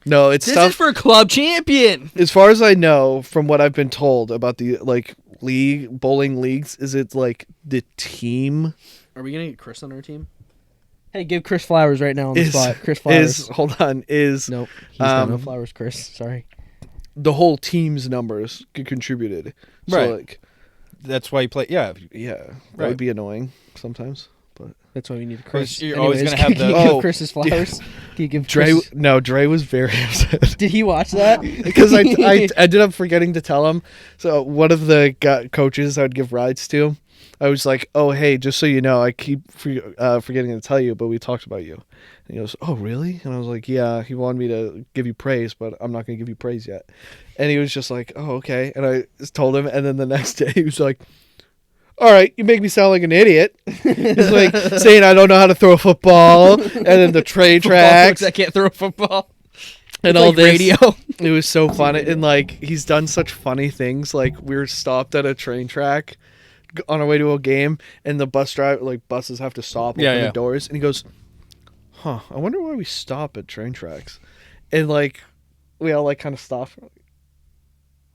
No, it's This tough. is for club champion. As far as I know, from what I've been told about the bowling leagues, is it like the team Are we gonna get Chris on our team? Hey, give Chris flowers right now on the is spot. Chris flowers. is Nope. He's got no um, flowers, Chris. Sorry. the whole team's numbers contributed. So Right. like, That's why you play. Yeah. yeah, that Right. would be annoying sometimes. But That's why we need Chris. You're always Anyways, gonna have can you the- give Oh, Chris his flowers? Can you give Dre, Chris? Dre was very upset. Did he watch that? Because I ended up forgetting to tell him. So one of the coaches I would give rides to, I was like, "Oh, hey, just so you know, I keep forgetting to tell you, but we talked about you." And he goes, "Oh, really?" And I was like, "Yeah." He wanted me to give you praise, but I'm not going to give you praise yet. And he was just like, "Oh, okay." And I just told him, and then the next day he was like, "All right, you make me sound like an idiot." He's like saying I don't know how to throw a football, and then the tray tracks I can't throw a football. and It's all like this. radio. It was so funny, and like he's done such funny things. Like we were stopped at a train track on our way to a game, and the buses have to stop, open the doors, and he goes, "Huh, I wonder why we stop at train tracks," and like we all like kind of stopped,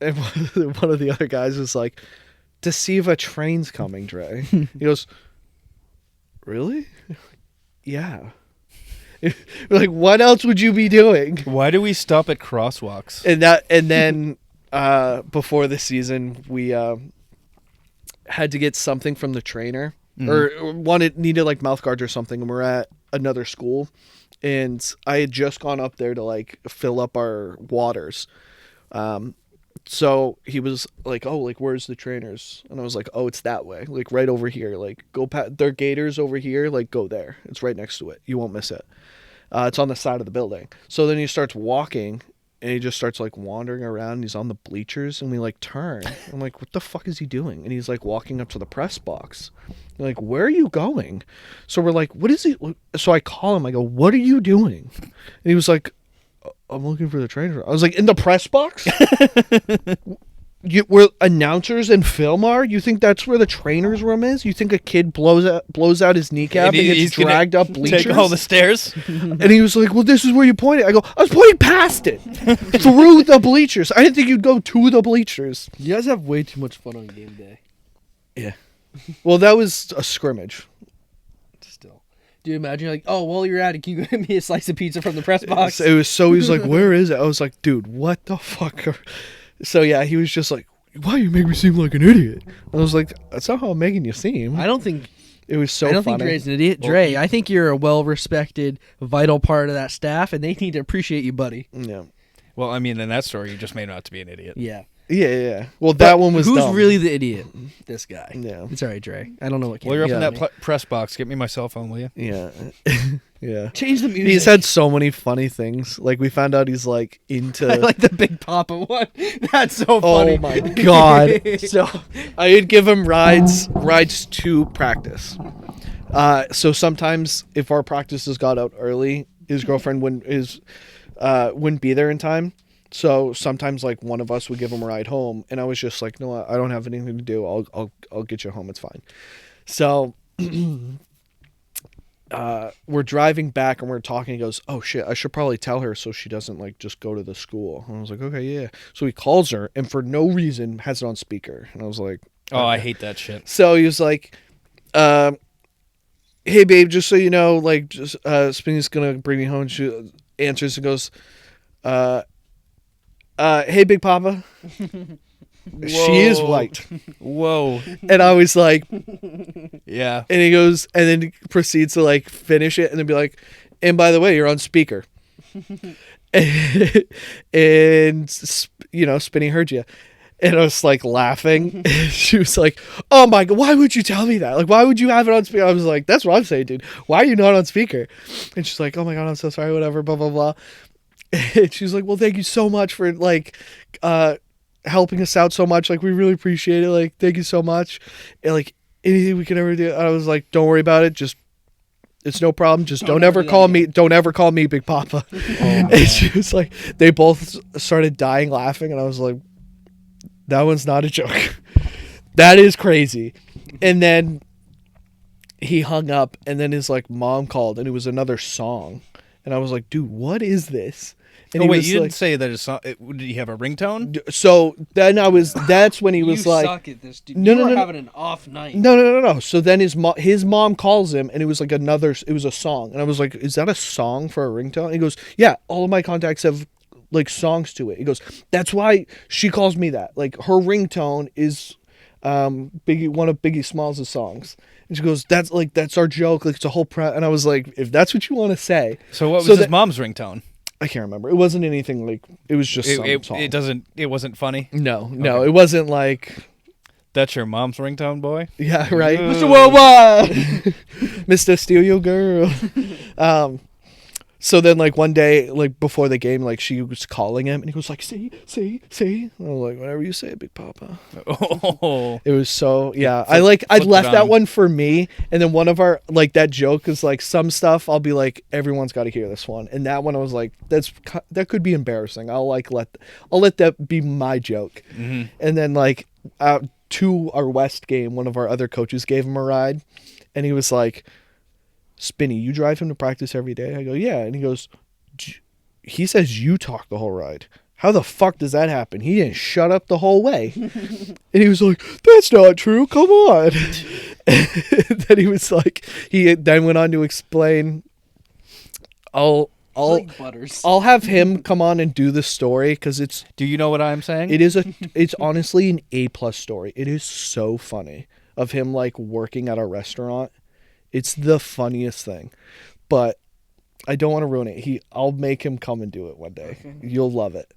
and one of the other guys was like, "To see if a train's coming, Dre." He goes, "Really?" Yeah. We're like, what else would you be doing? Why do we stop at crosswalks? And then before the season, we had to get something from the trainer, or needed like mouth guards or something, and we're at another school, and I had just gone up there to like fill up our waters. So he was like, "Oh, like where's the trainers?" And I was like, "Oh, it's that way, like right over here. Like go past their gators over here. Like go there. It's right next to it. You won't miss it. It's on the side of the building." So then he starts walking, and he just starts like wandering around. And he's on the bleachers, and we like turn. I'm like, "What the fuck is he doing?" And he's like walking up to the press box. I'm like, "Where are you going?" So we're like, "What is he?" So I call him. I go, "What are you doing?" And he was like, "I'm looking for the trainer." I was like, "In the press box?" Where announcers and film are? You think that's where the trainer's room is? You think a kid blows out his kneecap and gets gonna dragged up bleachers? Take all the stairs. And he was like, "Well, this is where you pointed." I go, "I was pointing past it, through the bleachers. I didn't think you'd go to the bleachers." You guys have way too much fun on game day. Yeah. Well, that was a scrimmage. Still. Do you imagine like, oh, while you're at it, can you give me a slice of pizza from the press box? It was so. He was like, "Where is it?" I was like, "Dude, what the fuck?" So yeah, he was just like, "Why you make me seem like an idiot?" I was like, "That's not how I'm making you seem." I don't think It was so I don't funny. think Dre's an idiot. Dre, I think you're a well-respected, vital part of that staff, and they need to appreciate you, buddy. Yeah. Well, I mean, in that story, you just made him out to be an idiot. Yeah. Yeah. Well, that one was Who's dumb. really the idiot? This guy. Yeah. It's all right, Dre. I don't know what. Well, you're up in Yeah. that press box. Get me my cell phone, will you? Yeah. Yeah. Change the music. He's had so many funny things. Like we found out he's like into I like the Big Papa one. That's so Oh funny. my god. So I would give him rides to practice. So sometimes if our practices got out early, his girlfriend wouldn't be there in time. So sometimes like one of us would give him a ride home, and I was just like, "No, I don't have anything to do. I'll get you home. It's fine." So we're driving back and we're talking. He goes, "Oh shit, I should probably tell her so she doesn't like just go to the school." And I was like, "Okay, yeah." So he calls her and for no reason has it on speaker. And I was like, Oh, I hate that shit. so he was like, "Hey babe, just so you know, like just Spinny's gonna bring me home." She answers and goes, "Hey Big Papa." She is white. Whoa. And I was like, Yeah. and he goes, and then he proceeds to like finish it and then be like, and by the way, you're on speaker. and Spinny heard you. And I was like laughing. She was like, oh my God, why would you tell me that? Like, why would you have it on speaker? I was like, that's what I'm saying, dude. Why are you not on speaker? And she's like, oh my God, I'm so sorry, whatever, blah, blah, blah. And she's like, well, thank you so much for like helping us out so much. Like, we really appreciate it. Like, thank you so much. And like, anything we can ever do. I was like, don't worry about it. Just, it's no problem. Just don't ever call me. Don't ever call me Big Papa. And she was like, they both started dying laughing. And I was like, that one's not a joke. That is crazy. And then he hung up, and then his like mom called, and it was another song. And I was like, dude, what is this? And wait, you didn't say that it's not. Did he have a ringtone? So then that's when he was you like, suck at this, dude. No, you no, were no, having an off night. No. So then his mom calls him, and it was like it was a song. And I was like, is that a song for a ringtone? And he goes, yeah, all of my contacts have like songs to it. He goes, that's why she calls me that. Like, her ringtone is Biggie, one of Biggie Smalls' songs. And she goes, that's our joke. Like, it's a whole and I was like, if that's what you want to say. So what was his mom's ringtone? I can't remember. It wasn't anything like, it was just some song. It wasn't funny? No, Okay. It wasn't like, That's your mom's ringtone, boy? yeah, right. Mr. Worldwide. Mr. Steal Your Girl. So then, like, one day, like, before the game, like, she was calling him, and he was like, see? And I was like, whatever you say, Big Papa. Oh. It was so, yeah. Flip I left it that on. one for me, and then one of our, like, that joke is, like, some stuff, I'll be like, everyone's got to hear this one. And that one, I was like, that could be embarrassing. I'll let that be my joke. Mm-hmm. And then, like, to our West game, one of our other coaches gave him a ride, and he was like, Spinny, you drive him to practice every day? I go, yeah. And he goes, he says you talk the whole ride. How the fuck does that happen? He didn't shut up the whole way. And he was like, that's not true. Come on. And then he was like, he then went on to explain, I'll like Butters. I'll have him come on and do the story because it's. Do you know what I'm saying? It's honestly an A+ story. It is so funny of him like working at a restaurant. It's the funniest thing, but I don't want to ruin it. I'll make him come and do it one day. Okay. You'll love it.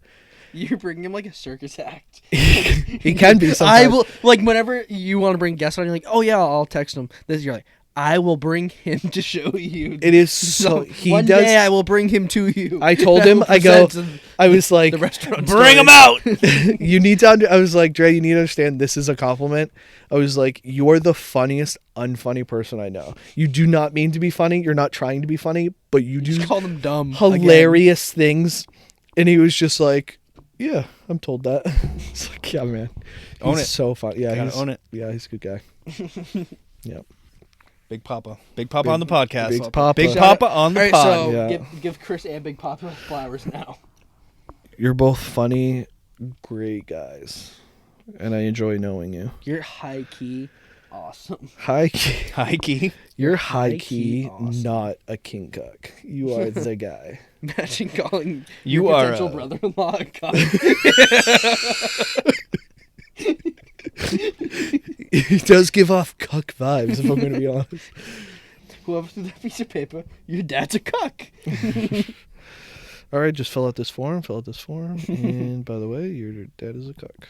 You're bringing him like a circus act. He can be sometimes. I will, like, whenever you want to bring guests on, you're like, oh yeah, I'll text him. You're like, I will bring him to show you. It is so. One day I will bring him to you. I told him. I was like, the restaurant. Bring him out. You need to. I was like, Dre, you need to understand. This is a compliment. I was like, you're the funniest unfunny person I know. You do not mean to be funny. You're not trying to be funny, but you do just call them dumb. Hilarious things. And he was just like, yeah, I'm told that. It's like, yeah, man. Own He's it. so fun. Yeah, Own it. Yeah, he's a good guy. Yep. Big Papa on the podcast. Big Papa. Big Papa on the All right, pod. so Yeah. give Chris and Big Papa flowers now. You're both funny, great guys. And I enjoy knowing you. You're high key awesome. High key. High key. You're high High-key key, awesome. not a king cuck. You are the guy. Imagine calling You your are potential a- brother-in-law a cuck. He does give off cuck vibes, if I'm going to be honest. Whoever threw that piece of paper, your dad's a cuck. All right, just fill out this form. And by the way, your dad is a cuck.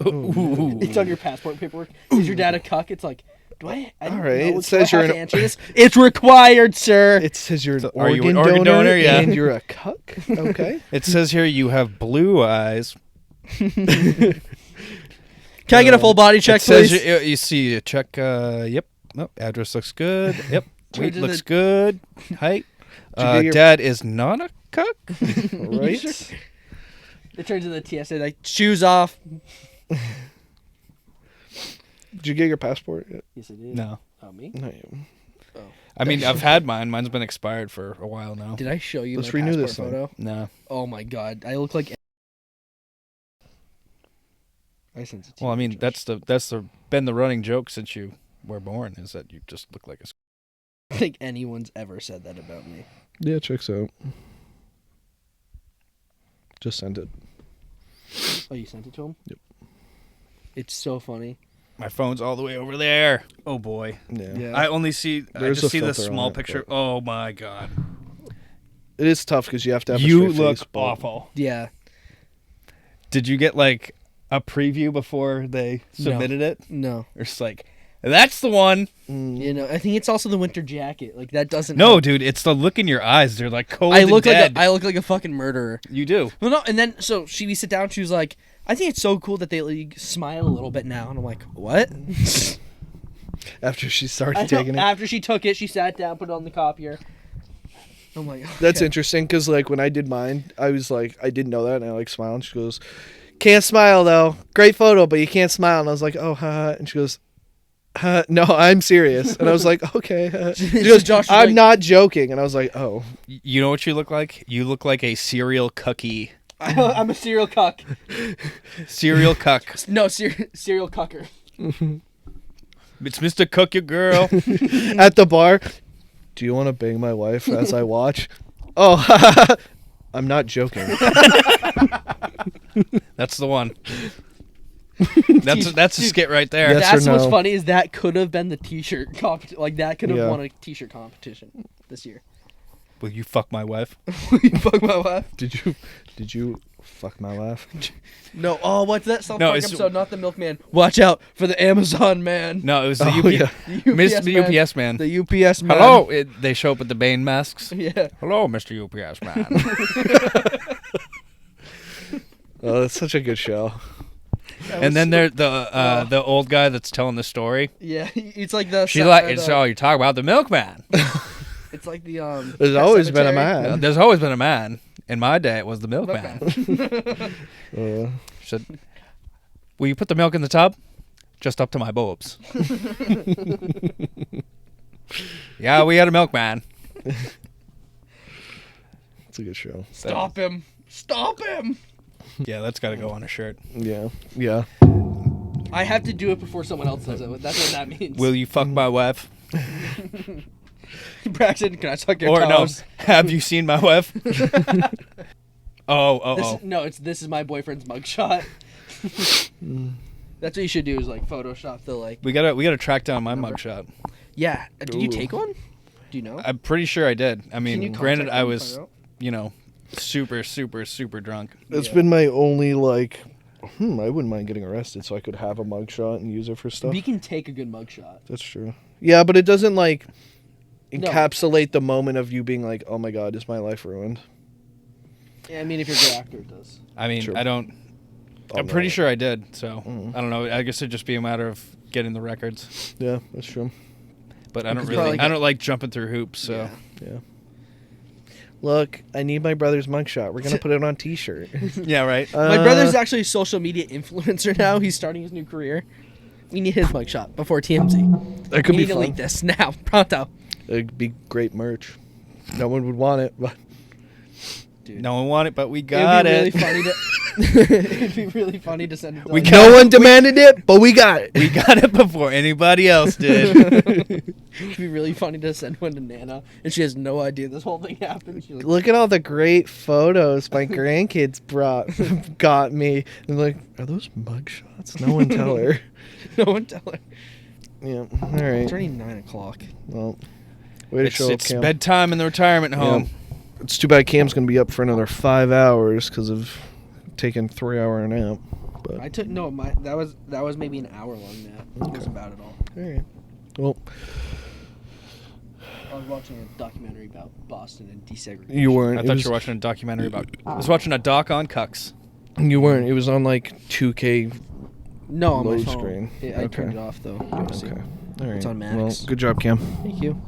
Ooh. It's on your passport paperwork. Is your dad a cuck? It's like, do I All don't right, know. it says Do I you're have an- to answer this? It's required, sir. It says you're an Are you organ an organ donor, donor? Yeah. and you're a cuck. Okay. It says here you have blue eyes. Can I get a full body check, It says please? you see a check. Yep. Oh, address looks good. Yep. Weight to looks the- good. Height. Did you get your- Dad is not a cuck. Right? They turn to the TSA like, shoes off. Did you get your passport yet? Yes, I did. No. Oh, me? No. You. I mean, I've had mine. Mine's been expired for a while now. Did I show you Let's my renew passport this thing. photo? No. Oh my god, I look like. I sent it to Well, I you, mean, Josh. that's been the running joke since you were born is that you just look like a. I don't think anyone's ever said that about me. Yeah, checks out. Just send it. Oh, you sent it to him? Yep. It's so funny. My phone's all the way over there. Oh boy. Yeah. I only see. There's I just a see the filter on small it, picture. but- Oh my god. It is tough because you have to have a You straight look face, but- awful. Yeah. Did you get like a preview before they submitted it? No. Or it's like, that's the one. You know, I think it's also the winter jacket. Like that doesn't. No, help. dude, it's the look in your eyes. They're like cold I and look dead. like I look like a fucking murderer. You do. Well, no, and then so we sit down. She was like, "I think it's so cool that they like, smile a little bit now." And I'm like, "What?" After she started taking it. After she took it, she sat down, put it on the copier. I'm like, That's okay. interesting because like when I did mine, I was like, I didn't know that, and I like smiled. And she goes, "Can't smile though. Great photo, but you can't smile." And I was like, "Oh, haha." And she goes, "No, I'm serious." And I was like, "Okay." She goes, Josh was "I'm like- not joking." And I was like, "Oh." You know what you look like? You look like a serial cookie. I'm a serial cuck. Serial cuck. No, serial cucker. It's Mr. Cook Your Girl. At the bar, "Do you want to bang my wife as I watch?" "Oh, I'm not joking." That's the one. That's a skit right there. Yes That's or what's no? funny is that could have been the T-shirt competition. Like that could have Yeah. won a T-shirt competition this year. Will you fuck my wife? Fuck my wife. Did you fuck my wife? No. Oh, what's that South No, Park it's- episode? Not the Milkman. Watch out for the Amazon man. No, it was the Oh, yeah. Mr. UPS man. The UPS man. Hello. They show up with the Bane masks. Yeah. Hello, Mr. UPS man. Oh, that's such a good show. And then there's the old guy that's telling the story. Yeah. It's like the. She's like, it's all you talk about the milkman. It's like the There's Pet always been a Sematary. man. There's always been a man. In my day, it was the milkman. She said, will you put the milk in the tub? Just up to my bulbs. Yeah, we had a milkman. It's a good show. Stop him! Stop him! Yeah, that's got to go on a shirt. Yeah. Yeah. I have to do it before someone else does it. That's what that means. Will you fuck my wife? Braxton, can I suck your Or no, toes? have you seen my wife? Oh. This is my boyfriend's mugshot. That's what you should do is like Photoshop the like. We gotta track down my mugshot. Yeah. Did you Ooh. take one? Do you know? I'm pretty sure I did. I Can mean, you granted, contact I them and was, find out? you know, super drunk. It's Yeah. been my only like. I wouldn't mind getting arrested so I could have a mugshot and use it for stuff. We can take a good mugshot. That's true. Yeah, but it doesn't like No. encapsulate the moment of you being like, "Oh my god, is my life ruined?" Yeah, I mean, if you're a good actor, it does. I mean, True. I don't. Oh, I'm pretty no. sure I did. So Mm. I don't know. I guess it'd just be a matter of getting the records. Yeah, that's true. But I don't Because really. probably I don't like jumping through hoops. So Yeah. Yeah. Look, I need my brother's mugshot. We're gonna put it on a T-shirt. yeah, right. My brother's actually a social media influencer now. He's starting his new career. We need his mugshot before TMZ. That could we be need to fun. leak this now, pronto. It'd be great merch. No one would want it, but Dude. No one wanted it, but we got it. It'd be really funny to. It'd be really funny to send it. To We like- got- no one demanded it, but we got it. We got it before anybody else did. It'd be really funny to send one to Nana, and she has no idea this whole thing happened. She's like, Look at all the great photos my grandkids got me. And like, are those mugshots? No one tell her. no one tell her. Yeah. All right. It's already 9 o'clock. Well, way to show up, it's Cam. bedtime in the retirement home. It's too bad Cam's gonna be up for another 5 hours because of taking 3-hour nap. But I took no. That was maybe an hour long nap. That was about it all. all right. Well, I was watching a documentary about Boston and desegregation. you weren't. I It thought was- you were watching a documentary about. I was watching a doc on cucks. You weren't. It was on like 2K. No, on my Load phone. screen. I turned Okay. it off though. Okay. All right. It's on Max. Well, good job, Cam. Thank you.